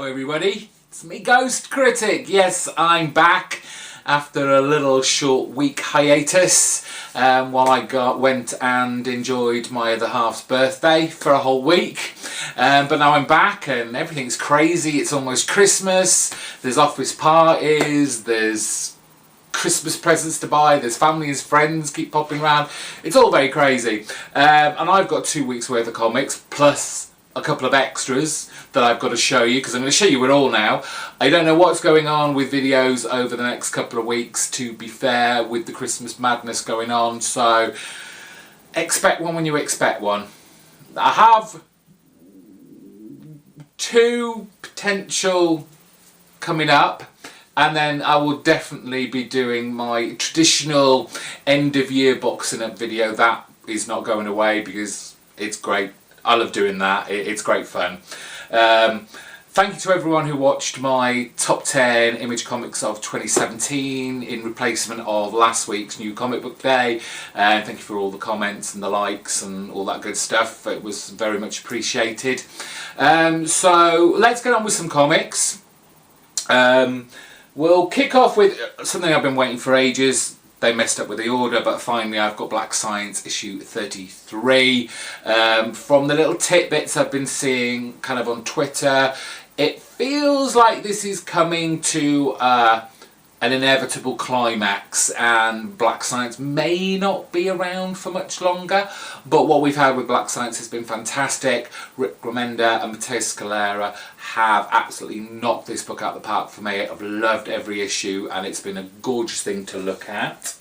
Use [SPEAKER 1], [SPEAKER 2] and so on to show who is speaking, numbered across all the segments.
[SPEAKER 1] Hello everybody, it's me GhostCritic. Yes, I'm back after a little short week hiatus while I went and enjoyed my other half's birthday for a whole week. But now I'm back and everything's crazy. It's almost Christmas, there's office parties, there's Christmas presents to buy, there's family and friends keep popping around. It's all very crazy. And I've got 2 weeks worth of comics plus a couple of extras that I've got to show you, because I'm going to show you it all now. I don't know what's going on with videos over the next couple of weeks, to be fair, with the Christmas madness going on, so expect one when you expect one. I have 2 potential coming up, and then I will definitely be doing my traditional end of year boxing up video. That is not going away because it's great. I love doing that, it's great fun. Thank you to everyone who watched my top 10 Image comics of 2017 in replacement of last week's New Comic Book Day. Thank you for all the comments and the likes and all that good stuff. It was very much appreciated. So let's get on with some comics. We'll kick off with something I've been waiting for ages. They messed up with the order, but finally I've got Black Science issue 33. From the little tidbits I've been seeing kind of on Twitter, it feels like this is coming to an inevitable climax, and Black Science may not be around for much longer, but what we've had with Black Science has been fantastic. Rick Remender and Matteo Scalera have absolutely knocked this book out of the park for me. I've loved every issue and it's been a gorgeous thing to look at.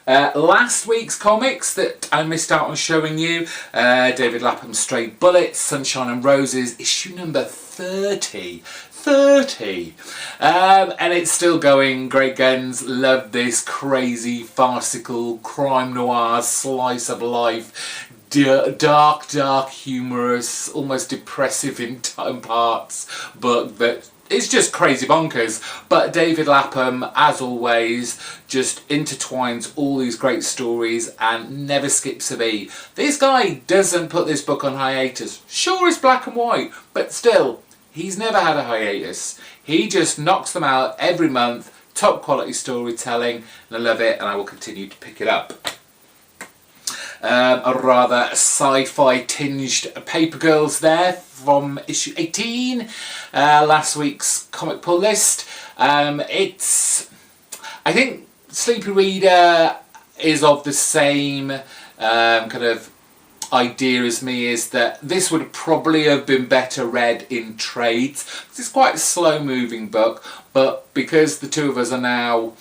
[SPEAKER 1] Last week's comics that I missed out on showing you, David Lapham's Stray Bullets, Sunshine and Roses, issue number 30. And it's still going, great guns. Love this crazy farcical crime noir slice of life, dark humorous, almost depressive in parts, but that it's just crazy bonkers. But David Lapham, as always, just intertwines all these great stories and never skips a beat. This guy doesn't put this book on hiatus. Sure, it's black and white, but still, he's never had a hiatus. He just knocks them out every month. Top quality storytelling, and I love it, and I will continue to pick it up. A rather sci-fi tinged Paper Girls there from issue 18, last week's comic pull list. I think Sleepy Reader is of the same kind of idea as me, is that this would probably have been better read in trades. It's quite a slow moving book, but because the two of us are now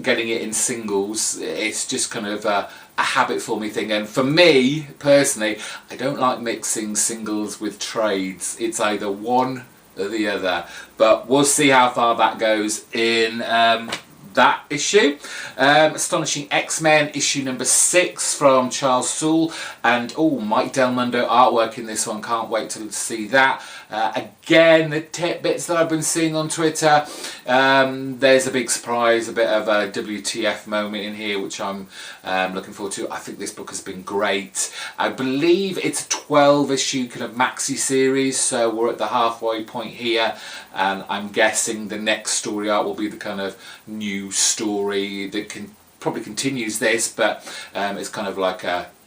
[SPEAKER 1] getting it in singles, it's just kind of a habit forming thing. And for me personally, I don't like mixing singles with trades. It's either one or the other, but we'll see how far that goes in that issue. Astonishing X-Men issue number 6 from Charles Soule, and Mike Del Mundo artwork in this one. Can't wait to see that. Again, the tidbits that I've been seeing on Twitter, there's a big surprise, a bit of a WTF moment in here, which I'm looking forward to. I think this book has been great. I believe it's a 12 issue kind of maxi series, so we're at the halfway point here, and I'm guessing the next story arc will be the kind of new story that probably continues this, but it's kind of like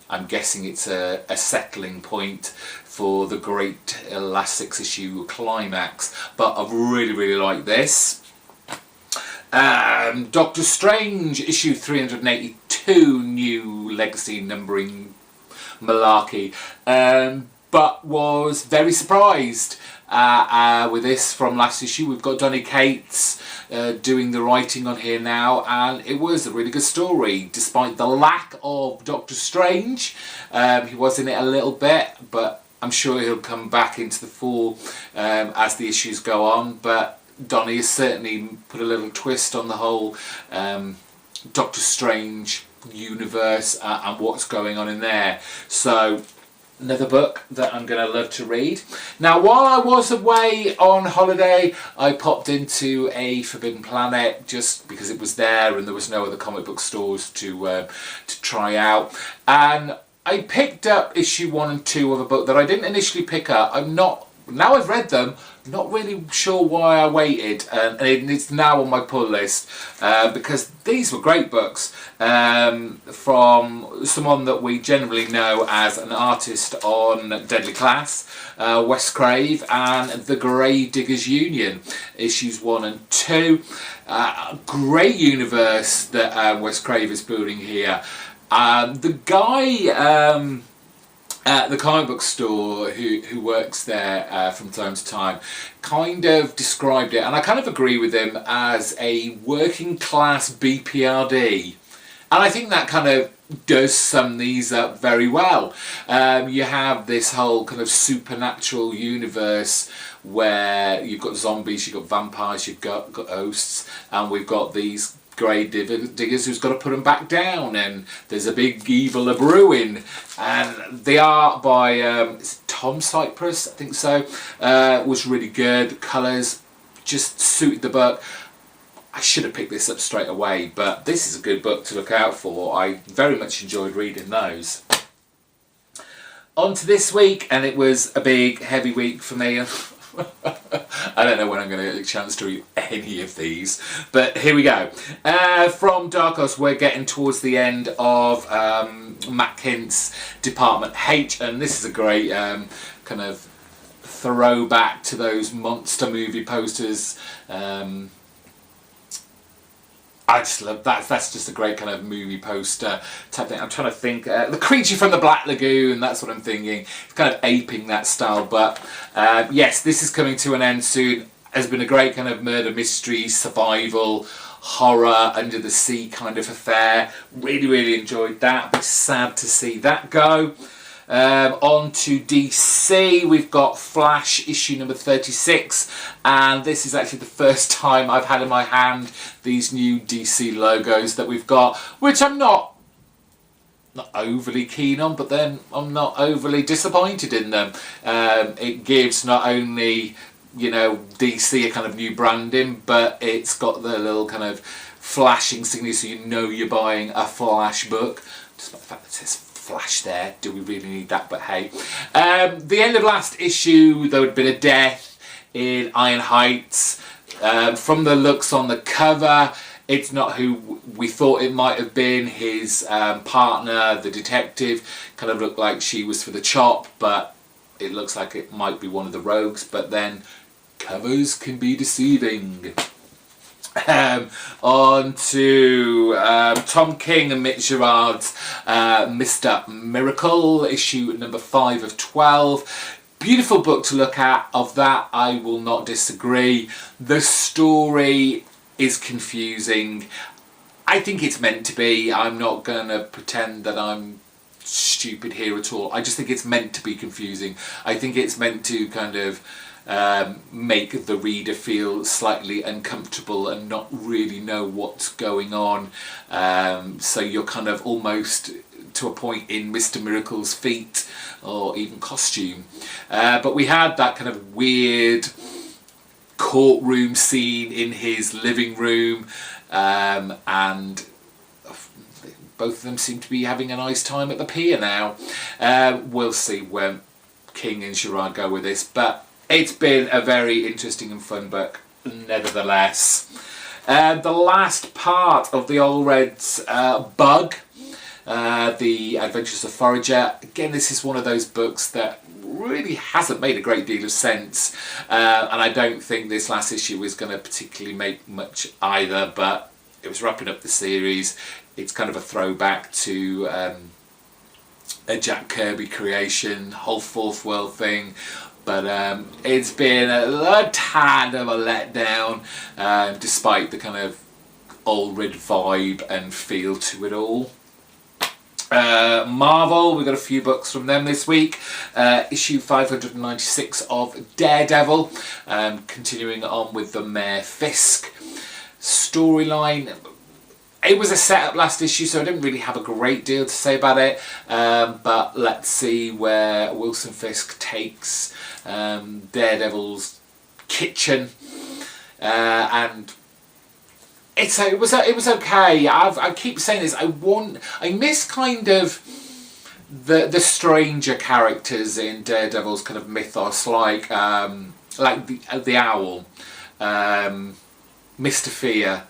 [SPEAKER 1] I'm guessing it's a settling point for the great last 6 issue climax. But I've really liked this. Doctor Strange issue 382, new legacy numbering malarkey, but was very surprised with this from last issue. We've got Donny Cates doing the writing on here now, and it was a really good story despite the lack of Doctor Strange. He was in it a little bit, but I'm sure he'll come back into the fore as the issues go on. But Donny has certainly put a little twist on the whole Doctor Strange universe and what's going on in there. So another book that I'm going to love to read. Now, while I was away on holiday, I popped into a Forbidden Planet just because it was there and there was no other comic book stores to try out. And I picked up issue 1 and 2 of a book that I didn't initially pick up. I'm not now I've read them, not really sure why I waited, and it's now on my pull list because these were great books from someone that we generally know as an artist on Deadly Class, Wes Crave, and The Gravediggers Union, issues 1 and 2. Great universe that Wes Crave is building here. The guy at the comic book store who works there from time to time kind of described it, and I kind of agree with him, as a working class BPRD. And I think that kind of does sum these up very well. You have this whole kind of supernatural universe where you've got zombies, you've got vampires, you've got ghosts, and we've got these grave diggers who's got to put them back down, and there's a big evil brewing. And the art by Tom Cypress, I think so, was really good. The colours just suited the book. I should have picked this up straight away, but this is a good book to look out for. I very much enjoyed reading those. On to this week, and it was a big, heavy week for me. I don't know when I'm going to get a chance to read any of these, but here we go. From Dark Horse, we're getting towards the end of Matt Kint's Department H, and this is a great kind of throwback to those monster movie posters. I just love that. That's just a great kind of movie poster type thing. I'm trying to think. The Creature from the Black Lagoon, that's what I'm thinking. It's kind of aping that style. But yes, this is coming to an end soon. Has been a great kind of murder mystery, survival, horror, under the sea kind of affair. Really, really enjoyed that. Be sad to see that go. On to DC, we've got Flash issue number 36, and this is actually the first time I've had in my hand these new DC logos that we've got, which I'm not overly keen on, but then I'm not overly disappointed in them. It gives not only, you know, DC a kind of new branding, but it's got the little kind of flashing signal, so you know you're buying a Flash book. Despite the fact that it says Flash there, do we really need that? But hey, the end of last issue, there had been a death in Iron Heights. From the looks on the cover, it's not who we thought it might have been. His partner, the detective, kind of looked like she was for the chop, but it looks like it might be one of the rogues. But then covers can be deceiving. On to Tom King and Mitch Gerard's Mr. Miracle, issue number 5 of 12. Beautiful book to look at. Of that, I will not disagree. The story is confusing. I think it's meant to be. I'm not going to pretend that I'm stupid here at all. I just think it's meant to be confusing. I think it's meant to kind of make the reader feel slightly uncomfortable and not really know what's going on. So you're kind of almost to a point in Mr. Miracle's feet or even costume. But we had that kind of weird courtroom scene in his living room, and both of them seem to be having a nice time at the pier now. We'll see where King and Gerard go with this, but it's been a very interesting and fun book, nevertheless. The last part of the Old Red's Bug, The Adventures of Forager. Again, this is one of those books that really hasn't made a great deal of sense, and I don't think this last issue is going to particularly make much either, but it was wrapping up the series. It's kind of a throwback to a Jack Kirby creation, whole fourth world thing. But it's been a tad of a letdown, despite the kind of Old Red vibe and feel to it all. Marvel, we got a few books from them this week. Issue 596 of Daredevil, continuing on with the Mayor Fisk storyline. It was a setup last issue, so I didn't really have a great deal to say about it, but let's see where Wilson Fisk takes Daredevil's kitchen, and it was okay. I keep saying this. I miss kind of the stranger characters in Daredevil's kind of mythos, like the owl, Mr. Fear.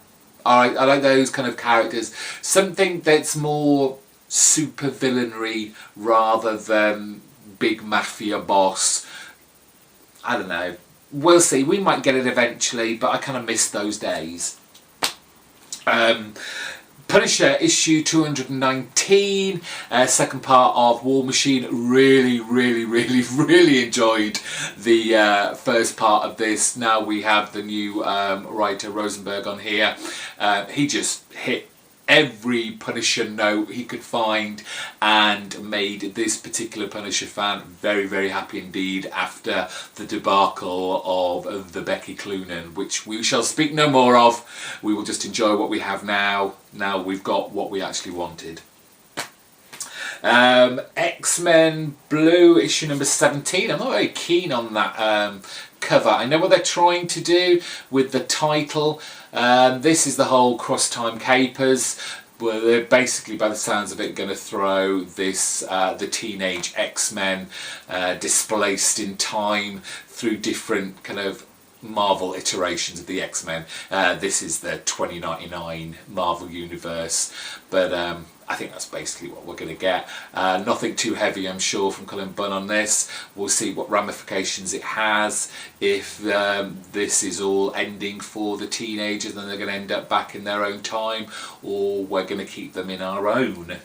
[SPEAKER 1] I like those kind of characters. Something that's more super villainry rather than big mafia boss. I don't know. We'll see. We might get it eventually, but I kind of miss those days. Punisher issue 219, second part of War Machine. Really enjoyed the first part of this. Now we have the new writer Rosenberg on here. He just hit every Punisher note he could find and made this particular Punisher fan very happy indeed after the debacle of the Becky Cloonan, which we shall speak no more of. We will just enjoy what we have now. Now we've got what we actually wanted. X-Men Blue issue number 17. I'm not very keen on that cover. I know what they're trying to do with the title. This is the whole Cross-Time Capers, where they're basically, by the sounds of it, going to throw this the teenage X-Men displaced in time through different kind of Marvel iterations of the X-Men. This is the 2099 Marvel Universe, but I think that's basically what we're going to get. Nothing too heavy, I'm sure, from Cullen Bunn on this. We'll see what ramifications it has. If this is all ending for the teenagers and they're going to end up back in their own time, or we're going to keep them in our own.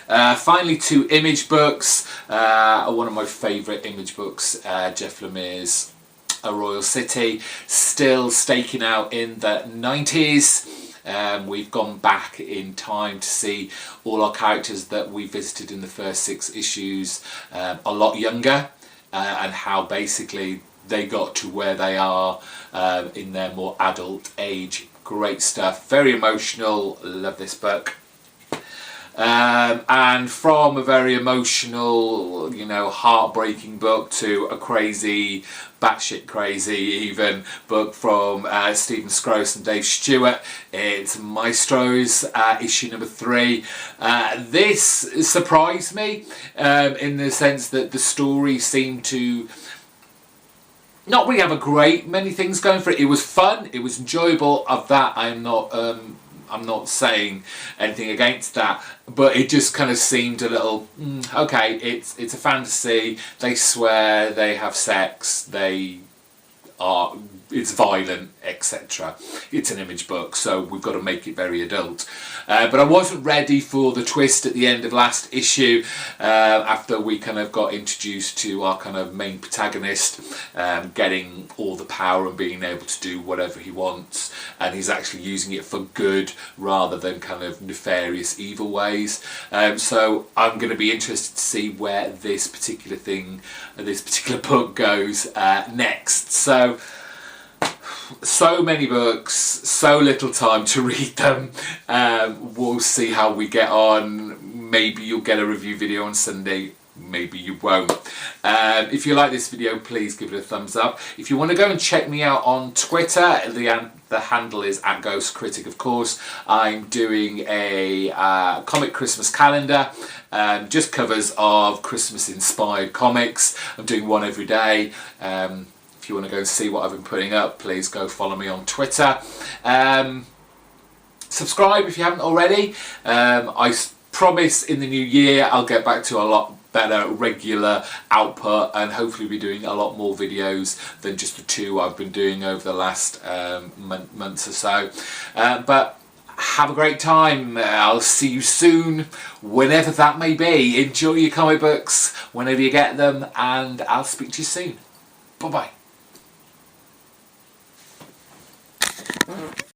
[SPEAKER 1] Finally, 2 Image books. One of my favourite Image books, Jeff Lemire's A Royal City, still staking out in the 90s. We've gone back in time to see all our characters that we visited in the first 6 issues a lot younger, and how basically they got to where they are in their more adult age. Great stuff, very emotional, love this book. And from a very emotional, you know, heartbreaking book to a crazy, batshit crazy even book from Stephen Scroce and Dave Stewart, it's Maestro's issue number 3. This surprised me in the sense that the story seemed to not really have a great many things going for it. It was fun, it was enjoyable. Of that, I'm not saying anything against that, but it just kind of seemed a little okay. It's a fantasy. They swear, they have sex, it's violent, etc. It's an Image book, so we've got to make it very adult. But I wasn't ready for the twist at the end of last issue, after we kind of got introduced to our kind of main protagonist getting all the power and being able to do whatever he wants, and he's actually using it for good rather than kind of nefarious evil ways. So I'm going to be interested to see where this particular book goes next. So many books, so little time to read them. We'll see how we get on. Maybe you'll get a review video on Sunday, maybe you won't. If you like this video, please give it a thumbs up. If you want to go and check me out on Twitter, the handle is @GhostCritic, of course. I'm doing a comic Christmas calendar, just covers of Christmas inspired comics. I'm doing one every day. If you want to go and see what I've been putting up, please go follow me on Twitter. Subscribe if you haven't already. I promise in the new year I'll get back to a lot better regular output, and hopefully be doing a lot more videos than just the 2 I've been doing over the last months or so. But have a great time. I'll see you soon, whenever that may be. Enjoy your comic books whenever you get them, and I'll speak to you soon. Bye bye.